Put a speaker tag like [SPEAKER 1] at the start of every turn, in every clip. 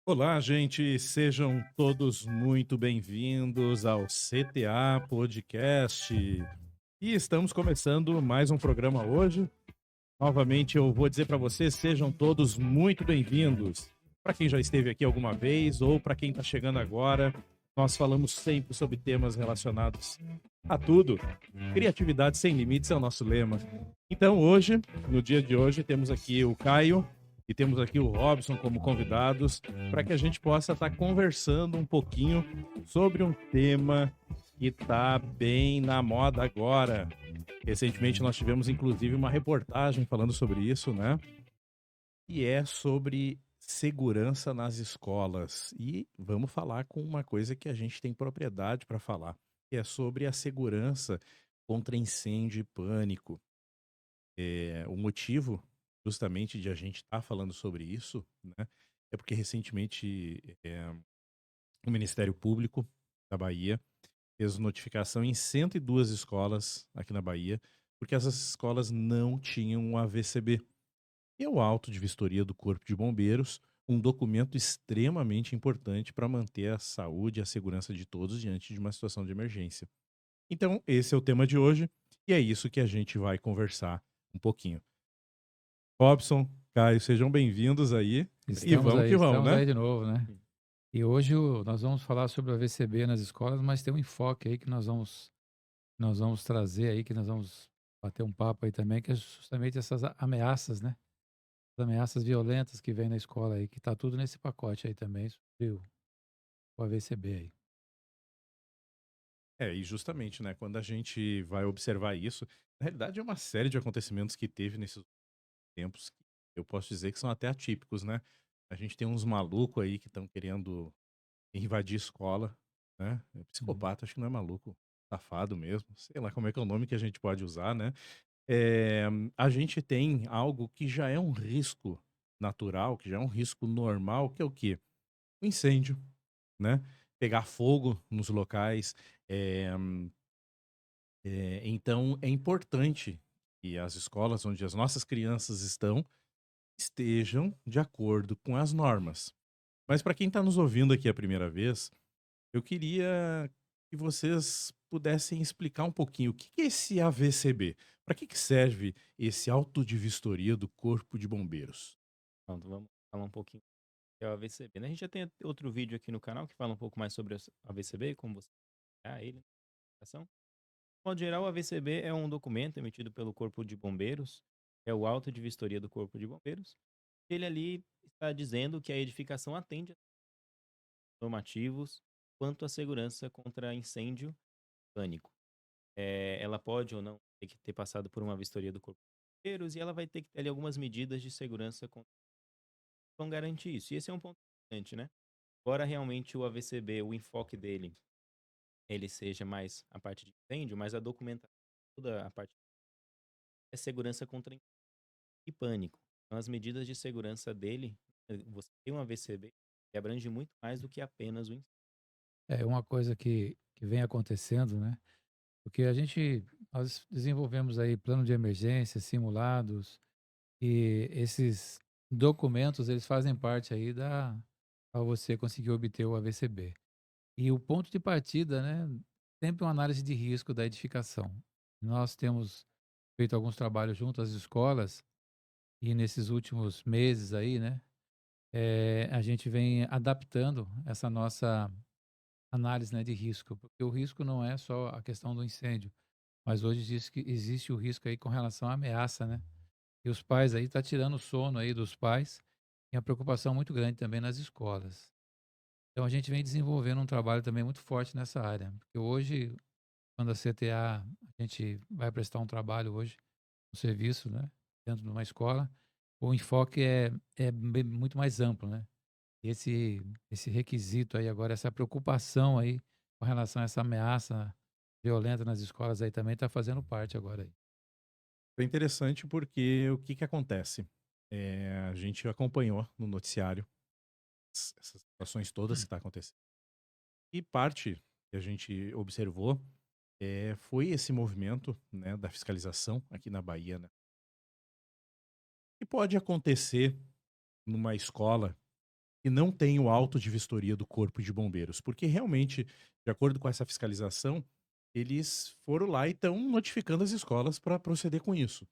[SPEAKER 1] Olá, gente, sejam todos muito bem-vindos ao CTA Podcast. E estamos começando mais um programa hoje. Novamente, eu vou dizer para vocês, sejam todos muito bem-vindos. Para quem já esteve aqui alguma vez ou para quem está chegando agora, nós falamos sempre sobre temas relacionados a tudo. Criatividade sem limites é o nosso lema. Então, hoje, no dia de hoje, temos aqui o Caio e temos aqui o Robson como convidados para que a gente possa estar conversando um pouquinho sobre um tema que está bem na moda agora. Recentemente nós tivemos inclusive uma reportagem falando sobre isso, né? E é sobre segurança nas escolas. E vamos falar com uma coisa que a gente tem propriedade para falar, que é sobre a segurança contra incêndio e pânico. O motivo justamente de a gente estar falando sobre isso, né, é porque recentemente o Ministério Público da Bahia fez notificação em 102 escolas aqui na Bahia, porque essas escolas não tinham um AVCB, que é o auto de vistoria do Corpo de Bombeiros, um documento extremamente importante para manter a saúde e a segurança de todos diante de uma situação de emergência. Então, esse é o tema de hoje e é isso que a gente vai conversar um pouquinho. Robson, Caio, sejam bem-vindos aí e vamos que vamos,
[SPEAKER 2] Estamos
[SPEAKER 1] né?
[SPEAKER 2] aí de novo, né? E hoje nós vamos falar sobre o AVCB nas escolas, mas tem um enfoque aí que nós vamos trazer aí, que nós vamos bater um papo aí também, que é justamente essas ameaças, né? As ameaças violentas que vem na escola aí, que tá tudo nesse pacote aí também, sobre o AVCB aí.
[SPEAKER 1] E justamente, né, quando a gente vai observar isso, na realidade é uma série de acontecimentos que teve nesses tempos que eu posso dizer que são até atípicos, né? A gente tem uns malucos aí que estão querendo invadir escola, né?
[SPEAKER 2] Uhum.
[SPEAKER 1] Psicopata, acho que não é maluco, safado mesmo, sei lá como é que é o nome que a gente pode usar, né? A gente tem algo que já é um risco natural, que já é um risco normal, que é o quê? O incêndio, né? Pegar fogo nos locais. eh, então, é importante que as escolas onde as nossas crianças estão estejam de acordo com as normas. Mas para quem está nos ouvindo aqui a primeira vez, eu queria que vocês pudessem explicar um pouquinho o que é esse AVCB. Para que serve esse auto de vistoria do Corpo de Bombeiros?
[SPEAKER 3] Pronto, vamos falar um pouquinho do que é o AVCB, né. A gente já tem outro vídeo aqui no canal que fala um pouco mais sobre o AVCB, como você criar ele, ação. De modo geral, o AVCB é um documento emitido pelo Corpo de Bombeiros, é o auto de vistoria do Corpo de Bombeiros. Ele ali está dizendo que a edificação atende a normativos quanto à segurança contra incêndio e pânico. Ela pode ou não ter que ter passado por uma vistoria do Corpo de Bombeiros e ela vai ter que ter ali algumas medidas de segurança vão garantir isso. E esse é um ponto importante, né? Embora realmente o AVCB, o enfoque dele, ele seja mais a parte de incêndio, mas a documentação, toda a parte é segurança contra incêndio e pânico. Então, as medidas de segurança dele, você tem um AVCB que abrange muito mais do que apenas o incêndio.
[SPEAKER 2] É uma coisa que vem acontecendo, né? Porque nós desenvolvemos aí plano de emergência, simulados, e esses documentos, eles fazem parte aí para você conseguir obter o AVCB. E o ponto de partida, né, sempre uma análise de risco da edificação. Nós temos feito alguns trabalhos junto às escolas e nesses últimos meses aí, né, a gente vem adaptando essa nossa análise, né, de risco, porque o risco não é só a questão do incêndio, mas hoje diz que existe o risco aí com relação à ameaça, né? E os pais aí tá tirando o sono aí dos pais e a preocupação muito grande também nas escolas. Então a gente vem desenvolvendo um trabalho também muito forte nessa área, porque hoje, quando a CTA, a gente vai prestar um trabalho hoje, um serviço, né, dentro de uma escola, o enfoque é muito mais amplo, né? E esse requisito aí agora, essa preocupação aí com relação a essa ameaça violenta nas escolas aí também está fazendo parte agora aí.
[SPEAKER 1] É interessante porque o que que acontece? A gente acompanhou no noticiário essas situações todas que estão acontecendo. E parte que a gente observou foi esse movimento, né, da fiscalização aqui na Bahia, né? Que pode acontecer numa escola que não tem o auto de vistoria do Corpo de Bombeiros, porque realmente, de acordo com essa fiscalização, eles foram lá e estão notificando as escolas para proceder com isso.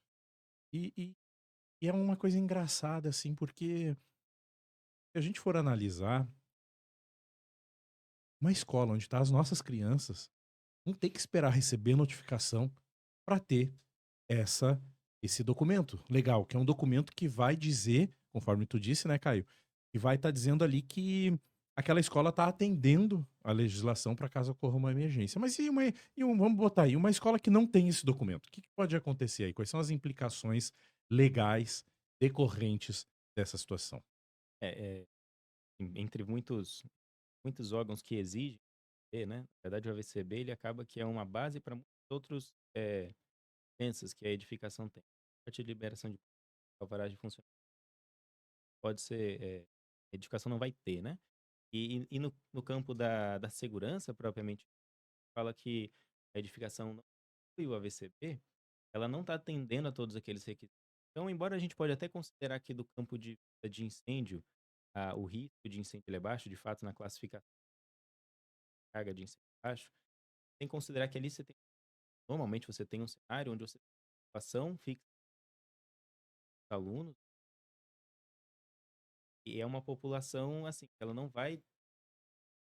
[SPEAKER 1] E, e- e é uma coisa engraçada, assim, porque se a gente for analisar, uma escola onde estão as nossas crianças não tem que esperar receber notificação para ter essa esse documento legal, que é um documento que vai dizer, conforme tu disse, né, Caio, que vai estar dizendo ali que aquela escola está atendendo a legislação para caso ocorra uma emergência. Mas vamos botar aí, uma escola que não tem esse documento, o que pode acontecer aí? Quais são as implicações legais decorrentes dessa situação?
[SPEAKER 3] É, é, entre muitos órgãos que exigem, né? Na verdade, o AVCB ele acaba que é uma base para muitos outros licenças que a edificação tem. A partir de liberação de alvará de funcionamento pode ser, a edificação não vai ter, né? E no campo da segurança, propriamente, fala que a edificação não e o AVCB, ela não está atendendo a todos aqueles requisitos. Então, embora a gente pode até considerar que do campo de incêndio, o risco de incêndio ele é baixo, de fato, na classificação de carga de incêndio é baixo, tem que considerar que ali normalmente você tem um cenário onde você tem uma população fixa de alunos, e é uma população, assim, ela não vai ser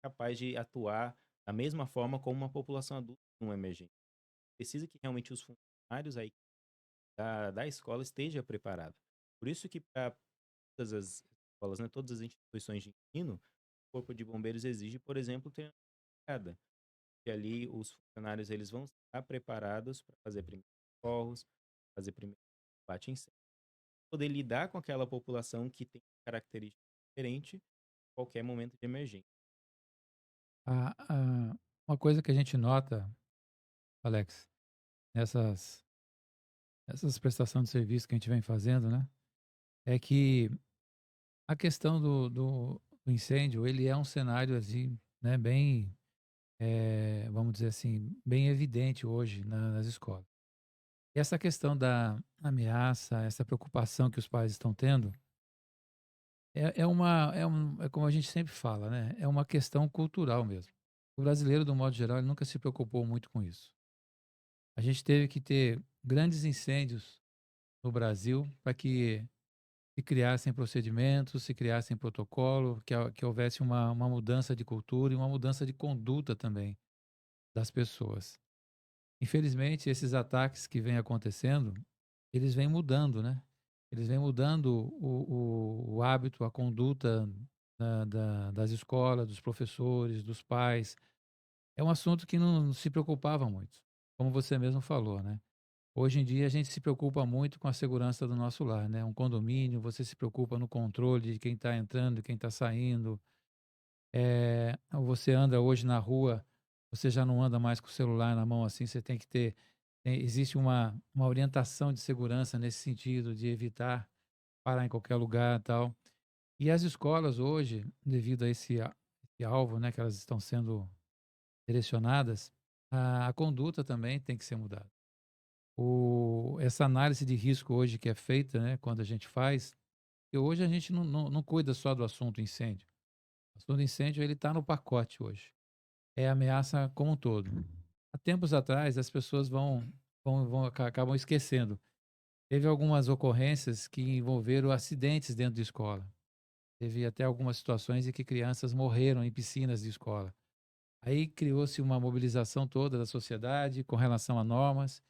[SPEAKER 3] capaz de atuar da mesma forma como uma população adulta numa emergência. Precisa que realmente os funcionários aí da escola esteja preparado. Por isso que para todas as escolas, né, todas as instituições de ensino, o Corpo de Bombeiros exige, por exemplo, treinamento de queda, que ali os funcionários eles vão estar preparados para fazer primeiros socorros, fazer primeiro combate a incêndio, poder lidar com aquela população que tem características diferentes em qualquer momento de emergência.
[SPEAKER 2] Uma coisa que a gente nota, Alex, nessas essas prestações de serviço que a gente vem fazendo, né, é que a questão do incêndio, ele é um cenário, assim, né, bem, vamos dizer assim, bem evidente hoje nas escolas. E essa questão da ameaça, essa preocupação que os pais estão tendo, é como a gente sempre fala, né, é uma questão cultural mesmo. O brasileiro, do modo geral, ele nunca se preocupou muito com isso. A gente teve que ter grandes incêndios no Brasil para que se criassem procedimentos, se criassem protocolo, que houvesse uma mudança de cultura e uma mudança de conduta também das pessoas. Infelizmente, esses ataques que vêm acontecendo, eles vêm mudando, né? Eles vêm mudando o hábito, a conduta das escolas, dos professores, dos pais. É um assunto que não se preocupava muito, como você mesmo falou, né? Hoje em dia a gente se preocupa muito com a segurança do nosso lar, né? Um condomínio, você se preocupa no controle de quem está entrando, de quem está saindo. Você anda hoje na rua, você já não anda mais com o celular na mão assim, você tem que ter. Existe uma orientação de segurança nesse sentido, de evitar parar em qualquer lugar e tal. E as escolas hoje, devido a esse alvo, né, que elas estão sendo direcionadas, a conduta também tem que ser mudada. Essa análise de risco hoje que é feita, né, quando a gente faz, e hoje a gente não cuida só do assunto incêndio. O assunto incêndio ele está no pacote hoje. É ameaça como um todo. Há tempos atrás as pessoas acabam esquecendo. Teve algumas ocorrências que envolveram acidentes dentro de escola. Teve até algumas situações em que crianças morreram em piscinas de escola. Aí criou-se uma mobilização toda da sociedade com relação a normas.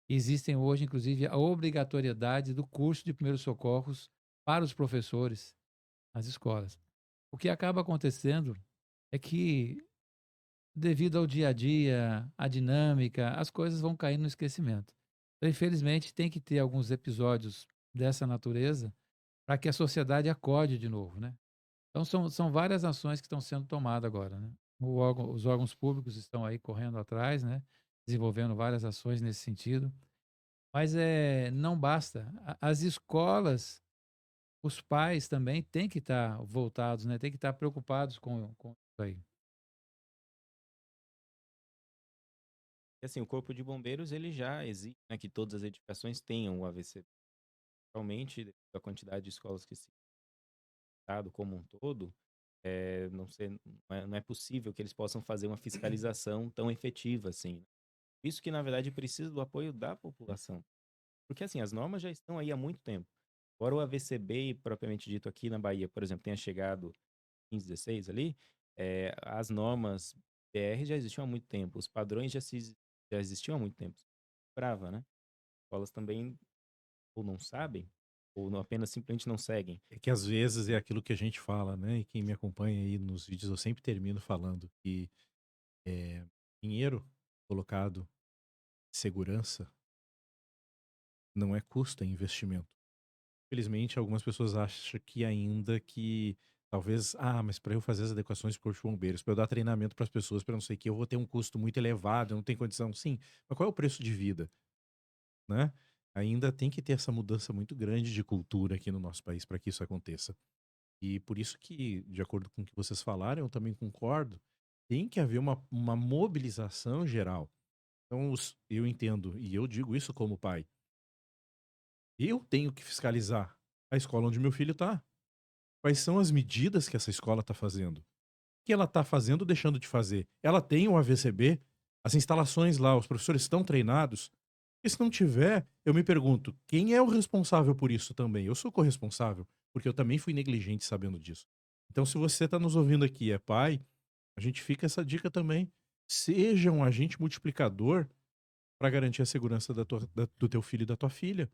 [SPEAKER 2] Existem hoje, inclusive, a obrigatoriedade do curso de primeiros socorros para os professores nas escolas. O que acaba acontecendo é que, devido ao dia a dia, à dinâmica, as coisas vão caindo no esquecimento. Então, infelizmente, tem que ter alguns episódios dessa natureza para que a sociedade acorde de novo, né? Então, são várias ações que estão sendo tomadas agora, né? Os órgãos públicos estão aí correndo atrás, né? Desenvolvendo várias ações nesse sentido. Mas não basta. As escolas, os pais também têm que estar voltados, né? Têm que estar preocupados com isso aí.
[SPEAKER 3] E assim, o Corpo de Bombeiros ele já exige, né, que todas as edificações tenham o AVC. Realmente, devido à quantidade de escolas que se estado como um todo, não é possível que eles possam fazer uma fiscalização tão efetiva assim. Isso que, na verdade, precisa do apoio da população. Porque, assim, as normas já estão aí há muito tempo. Agora o AVCB, propriamente dito, aqui na Bahia, por exemplo, tenha chegado em 2016 ali, as normas BR já existiam há muito tempo, os padrões já existiam há muito tempo. Brava, né? Escolas também ou não sabem, ou apenas simplesmente não seguem.
[SPEAKER 1] É que às vezes é aquilo que a gente fala, né? E quem me acompanha aí nos vídeos, eu sempre termino falando que dinheiro colocado em segurança não é custo, é investimento. Infelizmente, algumas pessoas acham que ainda que talvez, mas para eu fazer as adequações para os bombeiros, para eu dar treinamento para as pessoas, para não sei o que, eu vou ter um custo muito elevado, eu não tenho condição. Sim, mas qual é o preço de vida, né? Ainda tem que ter essa mudança muito grande de cultura aqui no nosso país para que isso aconteça. E por isso que, de acordo com o que vocês falaram, eu também concordo, tem que haver uma mobilização geral. Então, eu entendo, e eu digo isso como pai, eu tenho que fiscalizar a escola onde meu filho está. Quais são as medidas que essa escola está fazendo? O que ela está fazendo ou deixando de fazer? Ela tem um AVCB? As instalações lá, os professores estão treinados? E se não tiver, eu me pergunto, quem é o responsável por isso também? Eu sou corresponsável, porque eu também fui negligente sabendo disso. Então, se você está nos ouvindo aqui, é pai, a gente fica essa dica também. Seja um agente multiplicador para garantir a segurança do teu filho e da tua filha.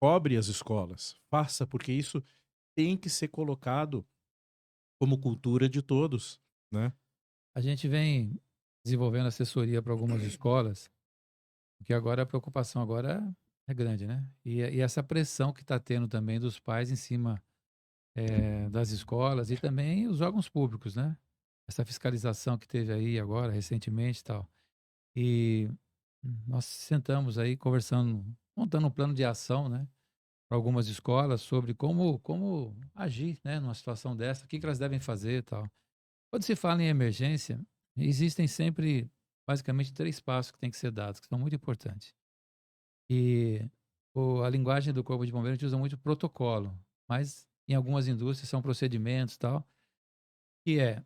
[SPEAKER 1] Cobre as escolas, faça, porque isso tem que ser colocado como cultura de todos, né?
[SPEAKER 2] A gente vem desenvolvendo assessoria para algumas escolas, porque agora a preocupação agora é grande, né? E essa pressão que está tendo também dos pais em cima das escolas e também os órgãos públicos, né? Essa fiscalização que teve aí agora, recentemente e tal. E nós sentamos aí conversando, montando um plano de ação, né? Para algumas escolas sobre como agir, né? Numa situação dessa, o que elas devem fazer e tal. Quando se fala em emergência, existem sempre basicamente 3 passos que têm que ser dados, que são muito importantes. E a linguagem do Corpo de Bombeiros a gente usa muito protocolo, mas em algumas indústrias são procedimentos e tal, que é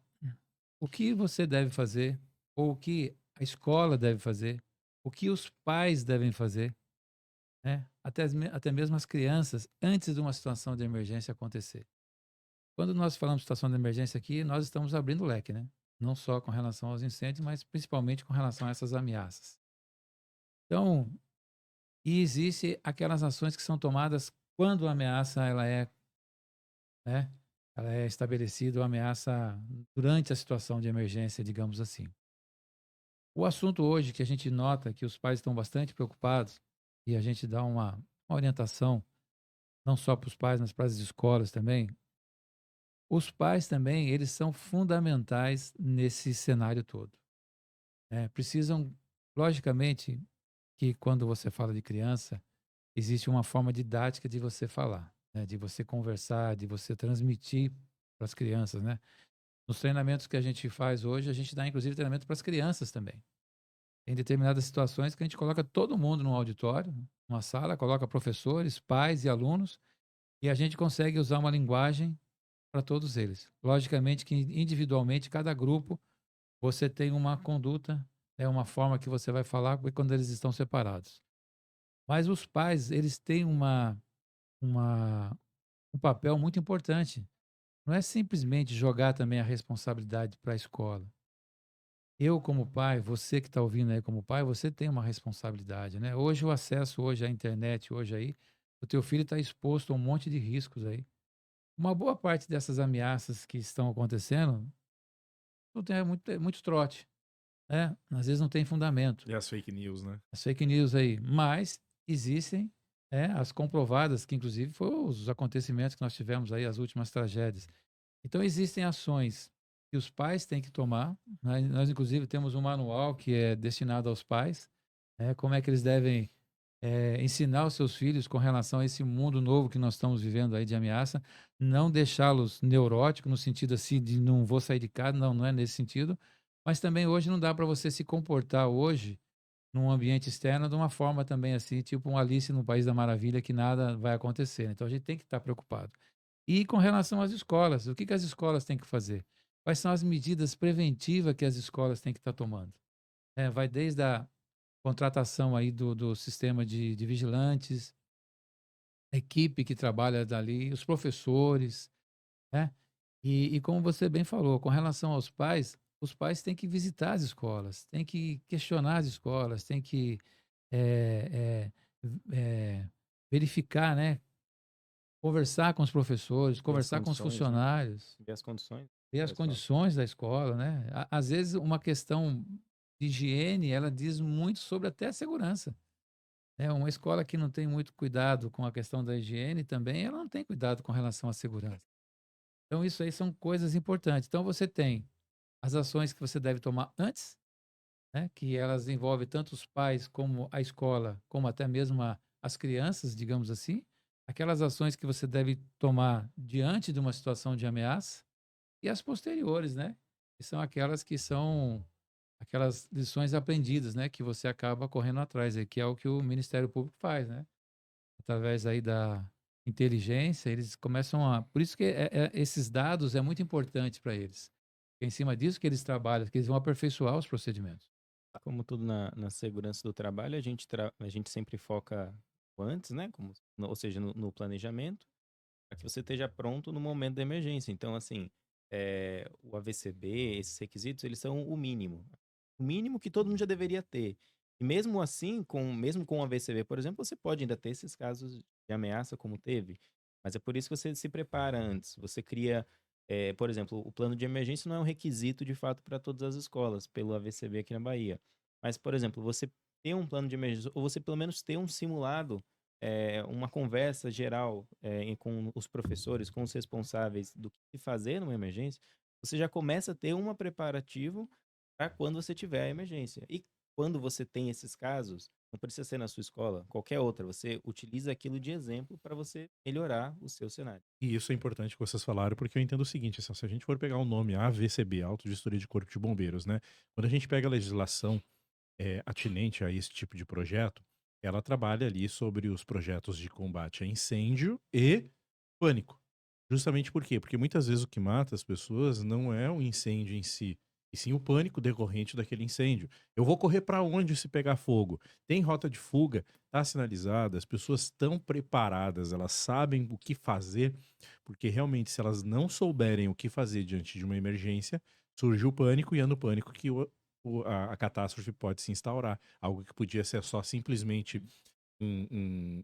[SPEAKER 2] o que você deve fazer, ou o que a escola deve fazer, o que os pais devem fazer, né? Até mesmo as crianças, antes de uma situação de emergência acontecer. Quando nós falamos de situação de emergência aqui, nós estamos abrindo o leque, né? Não só com relação aos incêndios, mas principalmente com relação a essas ameaças. Então, e existe aquelas ações que são tomadas quando a ameaça né, ela é estabelecida, ou ameaça durante a situação de emergência, digamos assim. O assunto hoje que a gente nota que os pais estão bastante preocupados e a gente dá uma orientação não só para os pais, mas para as escolas também. Os pais também, eles são fundamentais nesse cenário todo. Precisam, logicamente, que quando você fala de criança, existe uma forma didática de você falar, né? De você conversar, de você transmitir para as crianças, né? Nos treinamentos que a gente faz hoje, a gente dá inclusive treinamento para as crianças também. Em determinadas situações que a gente coloca todo mundo num auditório, numa sala, coloca professores, pais e alunos, e a gente consegue usar uma linguagem para todos eles. Logicamente que individualmente, cada grupo, você tem uma conduta, uma forma que você vai falar quando eles estão separados. Mas os pais, eles têm um papel muito importante. Não é simplesmente jogar também a responsabilidade para a escola. Eu, como pai, você que está ouvindo aí como pai, você tem uma responsabilidade, né? Hoje o acesso hoje à internet, hoje aí, o teu filho está exposto a um monte de riscos aí. Uma boa parte dessas ameaças que estão acontecendo não tem muito trote, né? Às vezes não tem fundamento.
[SPEAKER 1] E as fake news, né?
[SPEAKER 2] As fake news aí, mas existem as comprovadas, que inclusive foram os acontecimentos que nós tivemos aí, as últimas tragédias. Então existem ações que os pais têm que tomar, né? Nós inclusive temos um manual que é destinado aos pais, como é que eles devem ensinar os seus filhos com relação a esse mundo novo que nós estamos vivendo aí de ameaça, não deixá-los neuróticos no sentido assim de não vou sair de casa, não é nesse sentido, mas também hoje não dá para você se comportar hoje num ambiente externo de uma forma também assim, tipo um Alice no País da Maravilha, que nada vai acontecer. Então a gente tem que estar preocupado. E com relação às escolas, o que as escolas têm que fazer? Quais são as medidas preventivas que as escolas têm que estar tomando? Vai desde a contratação aí do sistema de vigilantes, a equipe que trabalha dali, os professores, né? E como você bem falou, com relação aos pais, os pais têm que visitar as escolas, têm que questionar as escolas, têm que eh, verificar, né? Conversar com os professores,
[SPEAKER 3] Ver as
[SPEAKER 2] conversar com os
[SPEAKER 3] condições, né?
[SPEAKER 2] funcionários,
[SPEAKER 3] Ver as condições
[SPEAKER 2] ver
[SPEAKER 3] da
[SPEAKER 2] as
[SPEAKER 3] escola.
[SPEAKER 2] condições da escola, né? Às vezes, uma questão de higiene, ela diz muito sobre até a segurança. Né? Uma escola que não tem muito cuidado com a questão da higiene também, ela não tem cuidado com relação à segurança. Então, isso aí são coisas importantes. Então, você tem as ações que você deve tomar antes, né? Que elas envolvem tanto os pais como a escola, como até mesmo as crianças, digamos assim. Aquelas ações que você deve tomar diante de uma situação de ameaça e as posteriores, né? Que são aquelas que são aquelas lições aprendidas, né? Que você acaba correndo atrás, aí, que é o que o Ministério Público faz, né? Através aí da inteligência, eles começam a... Por isso que esses dados é muito importante para eles. É em cima disso que eles trabalham, que eles vão aperfeiçoar os procedimentos.
[SPEAKER 3] Como tudo na segurança do trabalho, a gente sempre foca no antes, né? Como, ou seja, no planejamento, para que você esteja pronto no momento da emergência. Então, assim, o AVCB, esses requisitos, eles são o mínimo. O mínimo que todo mundo já deveria ter. E mesmo assim, mesmo com o AVCB, por exemplo, você pode ainda ter esses casos de ameaça como teve. Mas é por isso que você se prepara antes. Você cria, por exemplo, o plano de emergência não é um requisito de fato para todas as escolas, pelo AVCB aqui na Bahia. Mas, por exemplo, você ter um plano de emergência, ou você pelo menos ter um simulado, uma conversa geral com os professores, com os responsáveis do que fazer numa emergência, você já começa a ter um preparativo para quando você tiver a emergência. E quando você tem esses casos, não precisa ser na sua escola, qualquer outra, você utiliza aquilo de exemplo para você melhorar o seu cenário.
[SPEAKER 1] E isso é importante que vocês falaram, porque eu entendo o seguinte, assim, se a gente for pegar o nome AVCB, Auto Vistoria de Corpo de Bombeiros, né? Quando a gente pega a legislação atinente a esse tipo de projeto, ela trabalha ali sobre os projetos de combate a incêndio e pânico. Justamente por quê? Porque muitas vezes o que mata as pessoas não é o incêndio em si, e sim o pânico decorrente daquele incêndio. Eu vou correr para onde se pegar fogo? Tem rota de fuga? Está sinalizada? As pessoas estão preparadas, elas sabem o que fazer, porque realmente se elas não souberem o que fazer diante de uma emergência, surge o pânico e é no pânico que a catástrofe pode se instaurar. Algo que podia ser só simplesmente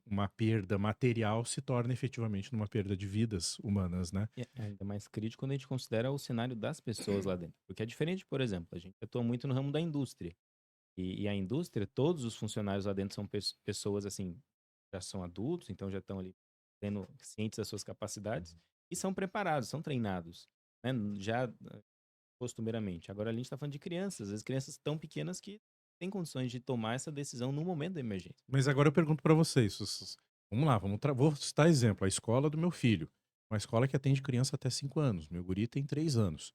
[SPEAKER 1] uma perda material se torna efetivamente numa perda de vidas humanas, né?
[SPEAKER 3] E é ainda mais crítico quando a gente considera o cenário das pessoas lá dentro. Porque é diferente, por exemplo, a gente atua muito no ramo da indústria. E a indústria, todos os funcionários lá dentro são pessoas, assim, já são adultos, então já estão ali tendo cientes das suas capacidades e são preparados, são treinados, né? Já costumeiramente. Agora a gente está falando de crianças, as crianças tão pequenas que têm condições de tomar essa decisão no momento da emergência.
[SPEAKER 1] Mas agora eu pergunto para vocês, vamos lá, vou citar exemplo, a escola do meu filho, uma escola que atende criança até 5 anos, meu guri tem 3 anos.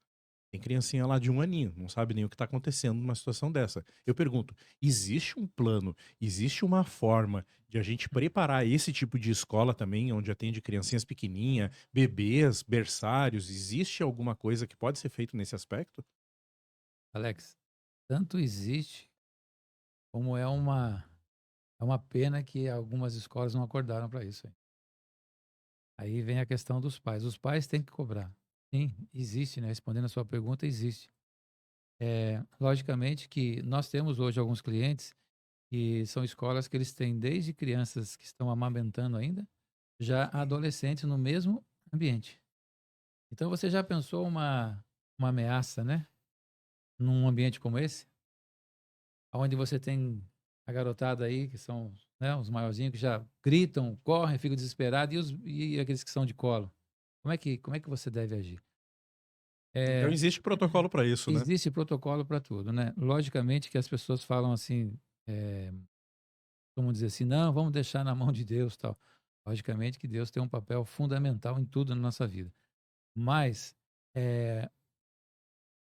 [SPEAKER 1] Tem criancinha lá de 1 aninho, não sabe nem o que está acontecendo numa situação dessa. Eu pergunto, existe um plano, existe uma forma de a gente preparar esse tipo de escola também, onde atende criancinhas pequenininha, bebês, berçários, existe alguma coisa que pode ser feito nesse aspecto?
[SPEAKER 2] Alex, tanto existe como é uma pena que algumas escolas não acordaram para isso. Aí vem a questão dos pais. Os pais têm que cobrar. Sim, existe, né? Respondendo a sua pergunta, existe. Logicamente que nós temos hoje alguns clientes que são escolas que eles têm desde crianças que estão amamentando ainda, já a adolescentes no mesmo ambiente. Então você já pensou uma ameaça, né? Num ambiente como esse? Onde você tem a garotada aí, que são, né, os maiorzinhos, que já gritam, correm, ficam desesperados, e aqueles que são de colo. Como é que você deve agir?
[SPEAKER 1] Então
[SPEAKER 2] É,
[SPEAKER 1] existe protocolo para isso, né?
[SPEAKER 2] existe protocolo para tudo, né? Logicamente que as pessoas falam assim, vamos dizer assim, não, vamos deixar na mão de Deus, tal. Logicamente que Deus tem um papel fundamental em tudo na nossa vida. Mas é,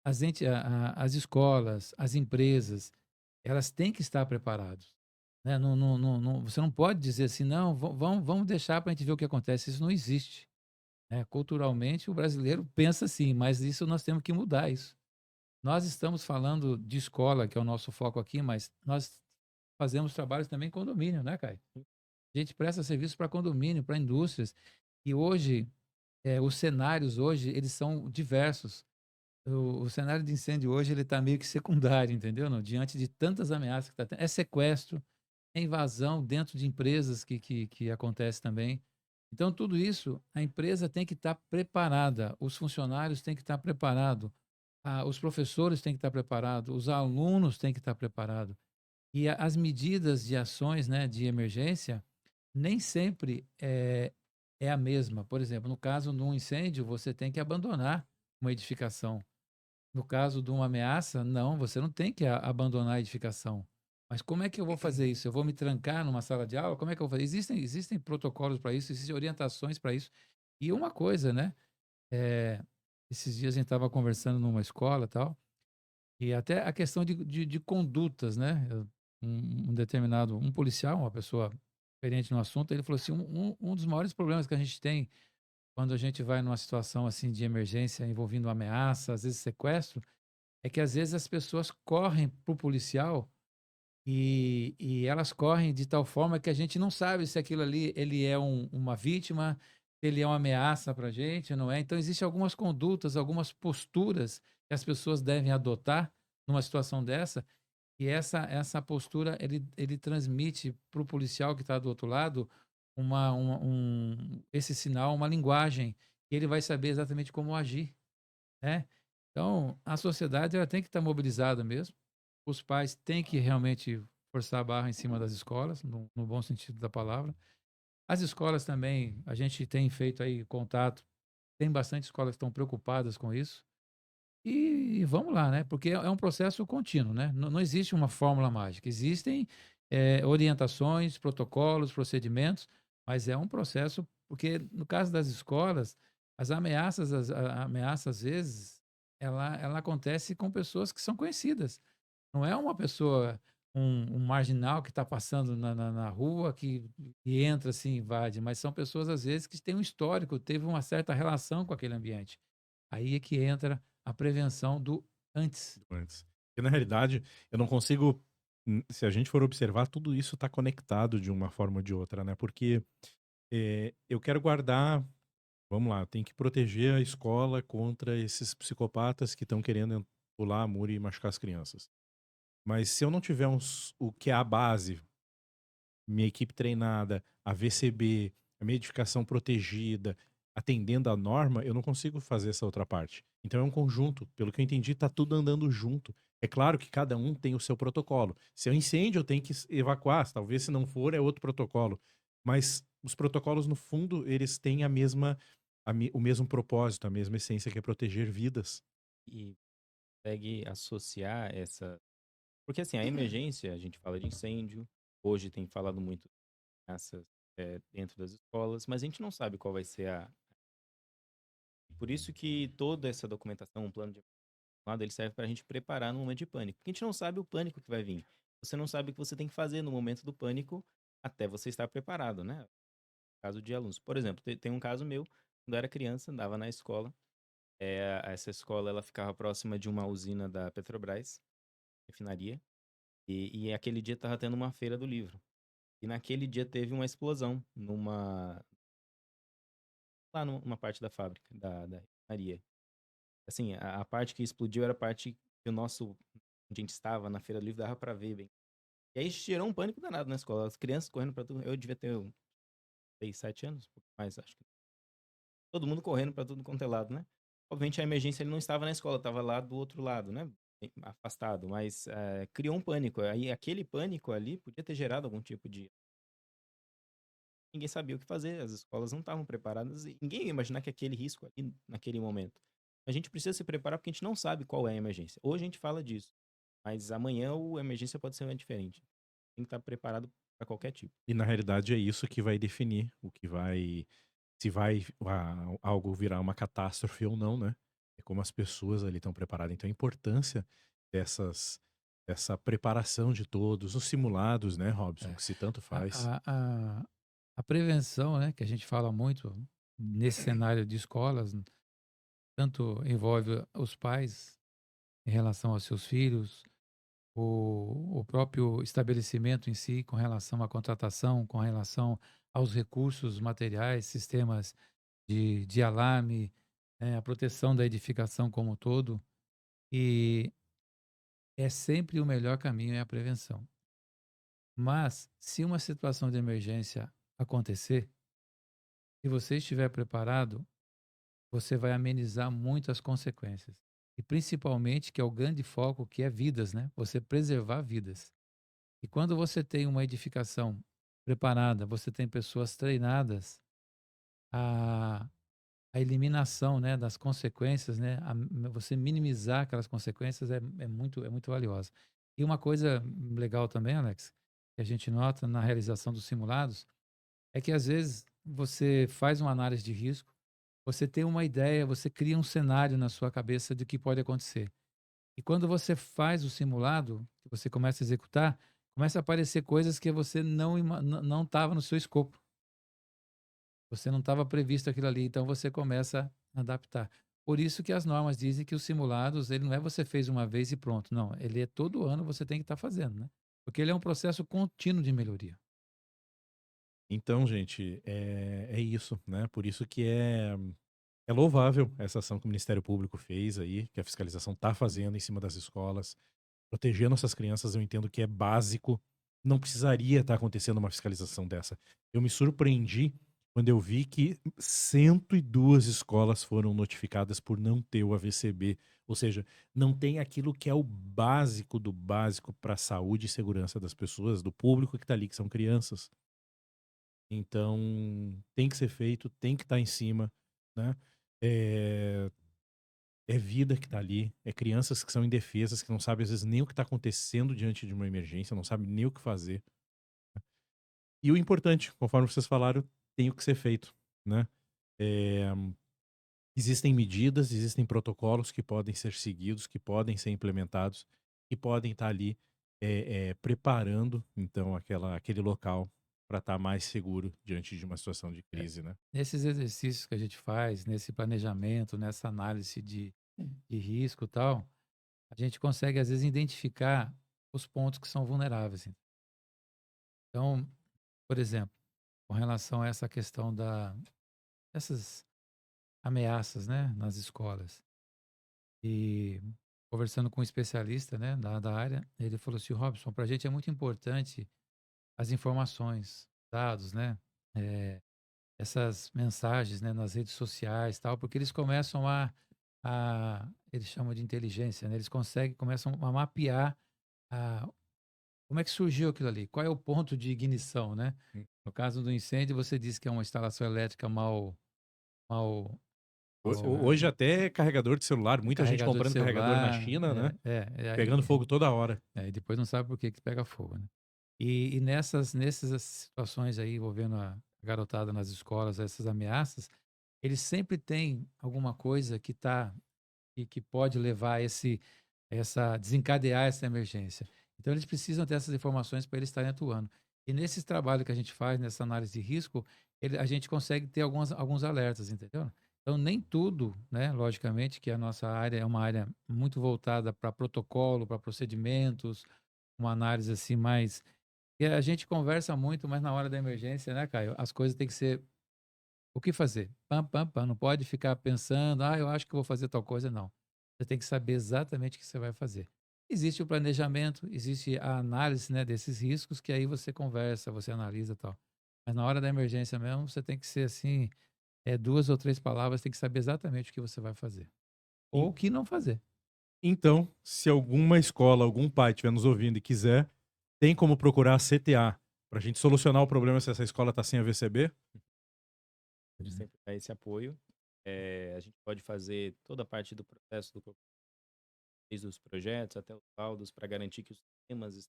[SPEAKER 2] as escolas, as empresas, elas têm que estar preparadas. Né? Você não pode dizer assim, não, vamos deixar para a gente ver o que acontece. Isso não existe. né? Culturalmente, o brasileiro pensa assim, mas isso nós temos que mudar isso. Nós estamos falando de escola, que é o nosso foco aqui, mas nós fazemos trabalhos também em condomínio, né, Caio? A gente presta serviço para condomínio, para indústrias. E hoje, os cenários hoje, eles são diversos. O cenário de incêndio hoje, ele está meio que secundário, entendeu? Não? Diante de tantas ameaças que está tendo. É sequestro, é invasão dentro de empresas que acontece também. Então, tudo isso, a empresa tem que estar preparada, os funcionários têm que estar preparados, os professores têm que estar preparados, os alunos têm que estar preparados. E as medidas de ações, né, de emergência, nem sempre é a mesma. Por exemplo, no caso de um incêndio, você tem que abandonar uma edificação. No caso de uma ameaça, não, você não tem que abandonar a edificação. Mas como é que eu vou fazer isso? Eu vou me trancar numa sala de aula? Como é que eu vou fazer? Existem protocolos para isso, existem orientações para isso. E uma coisa, né? eh, Esses dias a gente estava conversando numa escola e tal, e até a questão de condutas, né? Um policial, uma pessoa experiente no assunto, ele falou assim: um dos maiores problemas que a gente tem quando a gente vai numa situação assim de emergência envolvendo ameaça, às vezes sequestro, é que às vezes as pessoas correm para o policial e elas correm de tal forma que a gente não sabe se aquilo ali ele é uma vítima, se ele é uma ameaça para a gente, não é? Então, existem algumas condutas, algumas posturas que as pessoas devem adotar numa situação dessa, e essa postura ele transmite para o policial que está do outro lado esse sinal, uma linguagem, e ele vai saber exatamente como agir, né? Então, a sociedade ela tem que estar mobilizada mesmo. Os pais têm que realmente forçar a barra em cima das escolas, no bom sentido da palavra. As escolas também, a gente tem feito aí contato, tem bastante escolas que estão preocupadas com isso. E vamos lá, né? Porque é um processo contínuo, né? Não existe uma fórmula mágica. Existem orientações, protocolos, procedimentos, mas é um processo, porque no caso das escolas, as ameaças, a ameaça às vezes, ela acontece com pessoas que são conhecidas. Não é uma pessoa, um marginal que está passando na rua, que entra assim, invade, mas são pessoas, às vezes, que têm um histórico, teve uma certa relação com aquele ambiente. Aí é que entra a prevenção do antes.
[SPEAKER 1] Antes. Porque na realidade, eu não consigo. Se a gente for observar, tudo isso está conectado de uma forma ou de outra, né? Porque eu quero guardar. Vamos lá, tem que proteger a escola contra esses psicopatas que estão querendo pular a muro e machucar as crianças. Mas se eu não tiver o que é a base, minha equipe treinada, a VCB, a minha edificação protegida, atendendo à norma, eu não consigo fazer essa outra parte. Então é um conjunto. Pelo que eu entendi, tá tudo andando junto. É claro que cada um tem o seu protocolo. Se é um incêndio, eu tenho que evacuar. Talvez se não for, é outro protocolo. Mas os protocolos, no fundo, eles têm o mesmo propósito, a mesma essência, que é proteger vidas.
[SPEAKER 3] E consegue associar essa. Porque assim, a emergência, a gente fala de incêndio, hoje tem falado muito de ameaças dentro das escolas, mas a gente não sabe qual vai ser a. Por isso que toda essa documentação, um plano de lado, ele serve para a gente preparar no momento de pânico. Porque a gente não sabe o pânico que vai vir. Você não sabe o que você tem que fazer no momento do pânico até você estar preparado, né? Caso de alunos. Por exemplo, tem um caso meu, quando eu era criança, andava na escola. Essa escola ela ficava próxima de uma usina da Petrobras, refinaria. E aquele dia estava tendo uma feira do livro. E naquele dia teve uma explosão lá numa parte da fábrica, da refinaria. Assim, a parte que explodiu era a parte que onde a gente estava na feira do livro, dava pra ver bem. E aí gerou um pânico danado na escola. As crianças correndo pra tudo. Eu devia ter 6, 7 anos, um pouco mais, acho que. Todo mundo correndo pra tudo quanto é lado, né? Obviamente a emergência ele não estava na escola, estava lá do outro lado, né? Bem afastado, mas criou um pânico. Aí aquele pânico ali podia ter gerado algum tipo de. Ninguém sabia o que fazer, as escolas não estavam preparadas e ninguém ia imaginar que aquele risco ali, naquele momento. A gente precisa se preparar porque a gente não sabe qual é a emergência. Hoje a gente fala disso, mas amanhã a emergência pode ser diferente. Tem que estar preparado para qualquer tipo.
[SPEAKER 1] E na realidade é isso que vai definir o que vai. Se vai algo virar uma catástrofe ou não, né? É como as pessoas ali estão preparadas. Então a importância dessa preparação de todos, os simulados, né, Robson,
[SPEAKER 2] É.
[SPEAKER 1] que se tanto faz.
[SPEAKER 2] A prevenção, né, que a gente fala muito, nesse cenário de escolas, tanto envolve os pais em relação aos seus filhos, o próprio estabelecimento em si, com relação à contratação, com relação aos recursos materiais, sistemas de alarme, a proteção da edificação como um todo. E é sempre o melhor caminho é a prevenção. Mas, se uma situação de emergência acontecer, se você estiver preparado, você vai amenizar muitas consequências. E principalmente, que é o grande foco, que é vidas, né? Você preservar vidas. E quando você tem uma edificação preparada, você tem pessoas treinadas, a, a eliminação, né, das consequências, né, você minimizar aquelas consequências é muito valiosa. E uma coisa legal também, Alex, que a gente nota na realização dos simulados, é que às vezes você faz uma análise de risco, você tem uma ideia, você cria um cenário na sua cabeça de que pode acontecer. E quando você faz o simulado, que você começa a executar, começa a aparecer coisas que você não estava no seu escopo. Você não estava previsto aquilo ali, então você começa a adaptar. Por isso que as normas dizem que os simulados, ele não é você fez uma vez e pronto. Não, ele é todo ano você tem que estar fazendo, né? Porque ele é um processo contínuo de melhoria.
[SPEAKER 1] Então, gente, é isso, né? Por isso que é louvável essa ação que o Ministério Público fez aí, que a fiscalização está fazendo em cima das escolas. Proteger nossas crianças, eu entendo que é básico. Não precisaria estar acontecendo uma fiscalização dessa. Eu me surpreendi quando eu vi que 102 escolas foram notificadas por não ter o AVCB. Ou seja, não tem aquilo que é o básico do básico para a saúde e segurança das pessoas, do público que está ali, que são crianças. Então, tem que ser feito, tem que estar em cima, né? É, é vida que tá ali, é crianças que são indefesas, que não sabem às vezes nem o que tá acontecendo diante de uma emergência, não sabem nem o que fazer. E o importante, conforme vocês falaram, tem o que ser feito, né? É, existem medidas, existem protocolos que podem ser seguidos, que podem ser implementados, que podem estar ali preparando, então, aquele local para estar mais seguro diante de uma situação de
[SPEAKER 2] É.
[SPEAKER 1] crise, né?
[SPEAKER 2] Nesses exercícios que a gente faz, nesse planejamento, nessa análise de risco e tal, a gente consegue, às vezes, identificar os pontos que são vulneráveis. Então, por exemplo, com relação a essa questão dessas ameaças, né, nas escolas. E conversando com um especialista, né, da área, ele falou assim, Robson, para a gente é muito importante as informações, dados, né, essas mensagens, né, nas redes sociais, tal, porque eles começam eles chamam de inteligência, né, eles começam a mapear a, como é que surgiu aquilo ali, qual é o ponto de ignição, né? No caso do incêndio, você disse que é uma instalação elétrica mal
[SPEAKER 1] Hoje até carregador de celular, muita gente
[SPEAKER 2] carregador de
[SPEAKER 1] comprando carregador na
[SPEAKER 2] celular,
[SPEAKER 1] China, né?
[SPEAKER 2] aí
[SPEAKER 1] Pegando fogo toda hora.
[SPEAKER 2] e depois não sabe por que que pega fogo, né. E nessas situações aí envolvendo a garotada nas escolas, essas ameaças, eles sempre têm alguma coisa que pode levar a desencadear essa emergência. Então eles precisam ter essas informações para eles estarem atuando. E nesse trabalho que a gente faz, nessa análise de risco, a gente consegue ter alguns alertas, entendeu? Então nem tudo, né, logicamente que a nossa área é uma área muito voltada para protocolo, para procedimentos, uma análise assim mais e a gente conversa muito, mas na hora da emergência, né, Caio, as coisas têm que ser o que fazer? Pam, pam, pam. Não pode ficar pensando, eu acho que vou fazer tal coisa. Não. Você tem que saber exatamente o que você vai fazer. Existe o planejamento, existe a análise, né, desses riscos, que aí você conversa, você analisa e tal. Mas na hora da emergência mesmo, você tem que ser assim, 2 ou 3 palavras, tem que saber exatamente o que você vai fazer. Ou
[SPEAKER 1] En-
[SPEAKER 2] o que não fazer.
[SPEAKER 1] Então, se alguma escola, algum pai estiver nos ouvindo e quiser, tem como procurar a CTA pra gente solucionar o problema se essa escola tá sem AVCB?
[SPEAKER 3] A gente sempre dá esse apoio. A gente pode fazer toda a parte do processo do corpo, desde os projetos até os laudos, para garantir que os sistemas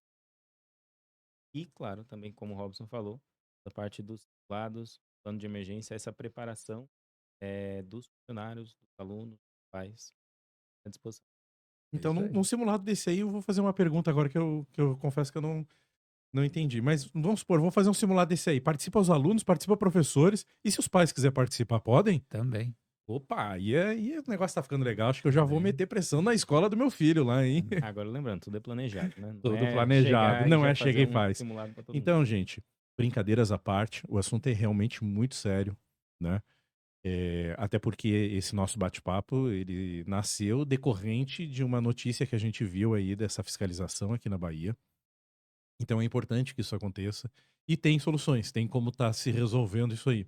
[SPEAKER 3] e, claro, também, como o Robson falou, a parte dos lados, plano de emergência, essa preparação dos funcionários, dos alunos, dos pais, à disposição.
[SPEAKER 2] É
[SPEAKER 1] Então,
[SPEAKER 2] isso
[SPEAKER 1] num
[SPEAKER 2] aí.
[SPEAKER 1] simulado desse aí, eu vou fazer uma pergunta agora que eu confesso que eu Não entendi. Mas vamos supor, vamos fazer um simulado desse aí. Participa os alunos, participa professores. E se os pais quiserem participar, podem?
[SPEAKER 2] Também.
[SPEAKER 1] Opa, aí o negócio tá ficando legal. Acho que eu já vou
[SPEAKER 2] Também.
[SPEAKER 1] meter pressão na escola do meu filho lá, hein?
[SPEAKER 3] Agora lembrando, tudo é planejado, né? Não
[SPEAKER 1] Tudo
[SPEAKER 3] é
[SPEAKER 1] planejado.
[SPEAKER 3] chegar e
[SPEAKER 1] Não
[SPEAKER 3] já
[SPEAKER 1] é chega
[SPEAKER 3] fazer
[SPEAKER 1] e
[SPEAKER 3] um
[SPEAKER 1] faz.
[SPEAKER 3] simulado para todo mundo.
[SPEAKER 1] Então, gente, brincadeiras à parte, o assunto é realmente muito sério, né? Até porque esse nosso bate-papo, ele nasceu decorrente de uma notícia que a gente viu aí dessa fiscalização aqui na Bahia. Então é importante que isso aconteça. E tem soluções, tem como tá se resolvendo isso aí.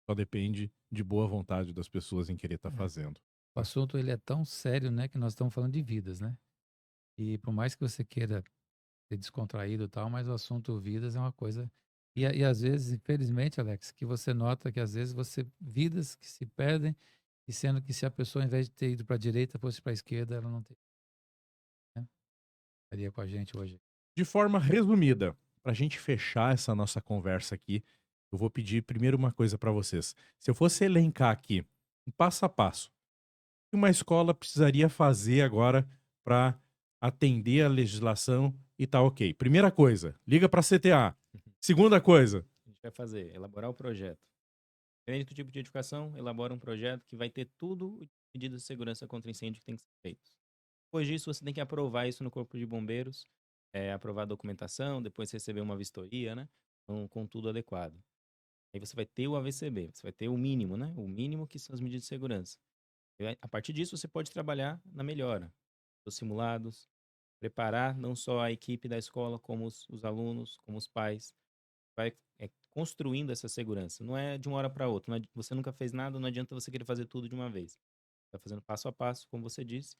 [SPEAKER 1] Só depende de boa vontade das pessoas em querer estar
[SPEAKER 2] É.
[SPEAKER 1] fazendo.
[SPEAKER 2] O assunto ele é tão sério, né, que nós estamos falando de vidas, né? E por mais que você queira ser descontraído e tal, mas o assunto vidas é uma coisa. E às vezes, infelizmente, Alex, que você nota que às vezes vidas que se perdem, e sendo que se a pessoa, ao invés de ter ido para a direita, fosse para a esquerda, ela não teria, né? Estaria com a gente hoje.
[SPEAKER 1] De forma resumida, pra gente fechar essa nossa conversa aqui, eu vou pedir primeiro uma coisa pra vocês. Se eu fosse elencar aqui, um passo a passo, o que uma escola precisaria fazer agora pra atender a legislação e tá ok. Primeira coisa, liga pra CTA. Segunda coisa,
[SPEAKER 3] A gente vai fazer, elaborar o projeto. Dependendo do tipo de edificação, elabora um projeto que vai ter tudo de medidas de segurança contra incêndio que tem que ser feitos. Depois disso, você tem que aprovar isso no Corpo de Bombeiros, aprovar a documentação, depois receber uma vistoria, né? Com tudo adequado. Aí você vai ter o AVCB, você vai ter o mínimo, né? O mínimo que são as medidas de segurança. A partir disso, você pode trabalhar na melhora dos simulados, preparar não só a equipe da escola, como os alunos, como os pais. Vai construindo essa segurança. Não é de uma hora para outra. Você nunca fez nada, não adianta você querer fazer tudo de uma vez. Vai fazendo passo a passo, como você disse.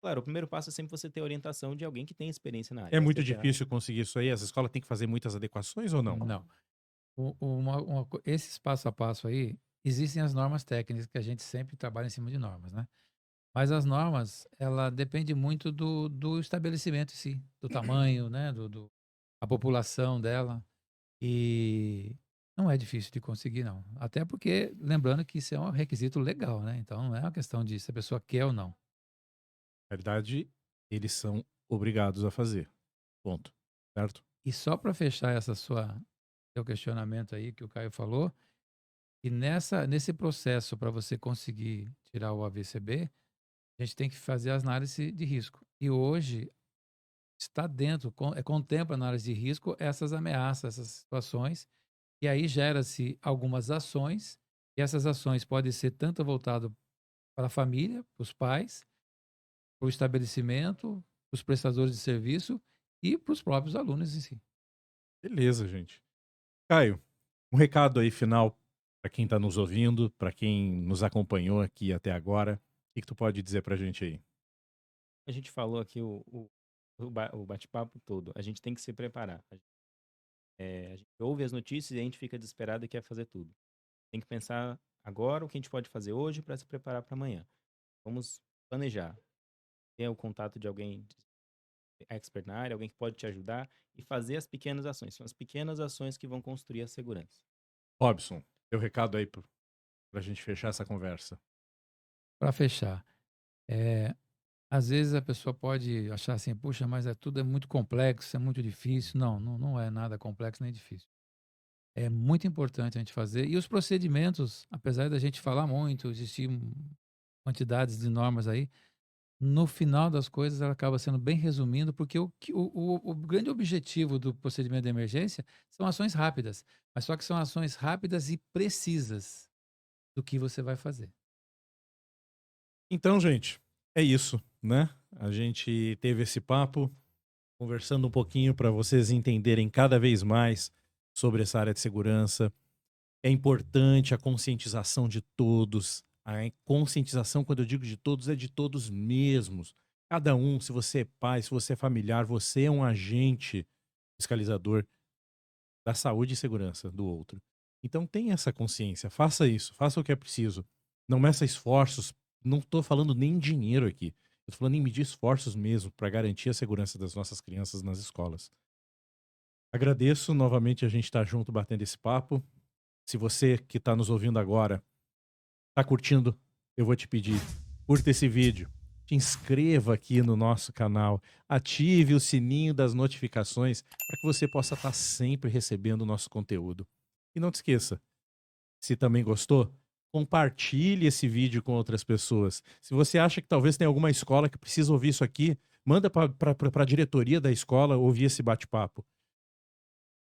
[SPEAKER 3] Claro, o primeiro passo é sempre você ter a orientação de alguém que tem experiência na área.
[SPEAKER 1] é
[SPEAKER 3] A
[SPEAKER 1] muito
[SPEAKER 3] CTA,
[SPEAKER 1] difícil conseguir isso aí? As escolas têm que fazer muitas adequações ou não?
[SPEAKER 2] Não. Esses passo a passo aí, existem as normas técnicas que a gente sempre trabalha em cima de normas, né? Mas as normas, ela depende muito do estabelecimento em si, do tamanho, né? A população dela. E não é difícil de conseguir, não. Até porque, lembrando que isso é um requisito legal, né? Então não é uma questão de se a pessoa quer ou não.
[SPEAKER 1] Na verdade, eles são obrigados a fazer. Ponto. Certo?
[SPEAKER 2] E só para fechar seu questionamento aí que o Caio falou, e nesse processo para você conseguir tirar o AVCB, a gente tem que fazer as análises de risco. E hoje está dentro, contempla na análise de risco essas ameaças, essas situações, e aí gera-se algumas ações, e essas ações podem ser tanto voltadas para a família, para os pais, para o estabelecimento, para os prestadores de serviço e para os próprios alunos em si.
[SPEAKER 1] Beleza, gente. Caio, um recado aí final para quem tá nos ouvindo, para quem nos acompanhou aqui até agora. O que tu pode dizer pra gente aí?
[SPEAKER 3] a gente falou aqui o bate-papo todo. A gente tem que se preparar. A gente ouve as notícias e a gente fica desesperado e quer fazer tudo. Tem que pensar agora o que a gente pode fazer hoje para se preparar para amanhã. Vamos planejar. Ter o contato de alguém expert na área, alguém que pode te ajudar e fazer as pequenas ações. São as pequenas ações que vão construir a segurança.
[SPEAKER 1] Robson, teu recado aí pra gente fechar essa conversa.
[SPEAKER 2] Para fechar, às vezes a pessoa pode achar assim, puxa, mas tudo é muito complexo, é muito difícil. Não, não é nada complexo nem difícil. É muito importante a gente fazer. E os procedimentos, apesar da gente falar muito, existir quantidades de normas aí, no final das coisas ela acaba sendo bem resumindo, porque o grande objetivo do procedimento de emergência são ações rápidas, mas só que são ações rápidas e precisas do que você vai fazer.
[SPEAKER 1] Então, gente, é isso, né? A gente teve esse papo, conversando um pouquinho para vocês entenderem cada vez mais sobre essa área de segurança. É importante a conscientização de todos. A conscientização, quando eu digo de todos, é de todos mesmos. Cada um, se você é pai, se você é familiar, você é um agente fiscalizador da saúde e segurança do outro. Então tenha essa consciência, faça isso, faça o que é preciso. Não meça esforços, não estou falando nem em dinheiro aqui. Eu estou falando em medir esforços mesmo para garantir a segurança das nossas crianças nas escolas. Agradeço novamente a gente estar junto batendo esse papo. Se você que está nos ouvindo agora está curtindo, eu vou te pedir, curta esse vídeo, te inscreva aqui no nosso canal, ative o sininho das notificações para que você possa estar sempre recebendo o nosso conteúdo. E não te esqueça, se também gostou, compartilhe esse vídeo com outras pessoas. Se você acha que talvez tenha alguma escola que precisa ouvir isso aqui, manda para a diretoria da escola ouvir esse bate-papo.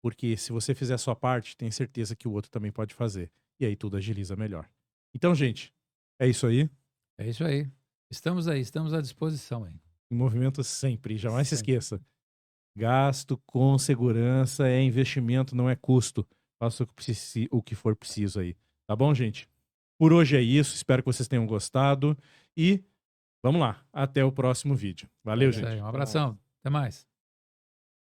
[SPEAKER 1] Porque se você fizer a sua parte, tenho certeza que o outro também pode fazer. E aí tudo agiliza melhor. Então, gente, é isso aí.
[SPEAKER 2] É isso aí. Estamos aí, estamos à disposição aí.
[SPEAKER 1] Em movimento sempre, jamais se
[SPEAKER 2] Sempre.
[SPEAKER 1] esqueça. Gasto com segurança é investimento, não é custo. Faça o que for preciso aí. Tá bom, gente? Por hoje é isso. Espero que vocês tenham gostado. E vamos lá. Até o próximo vídeo. Valeu,
[SPEAKER 2] É isso
[SPEAKER 1] gente.
[SPEAKER 2] aí. Um abração. Até mais.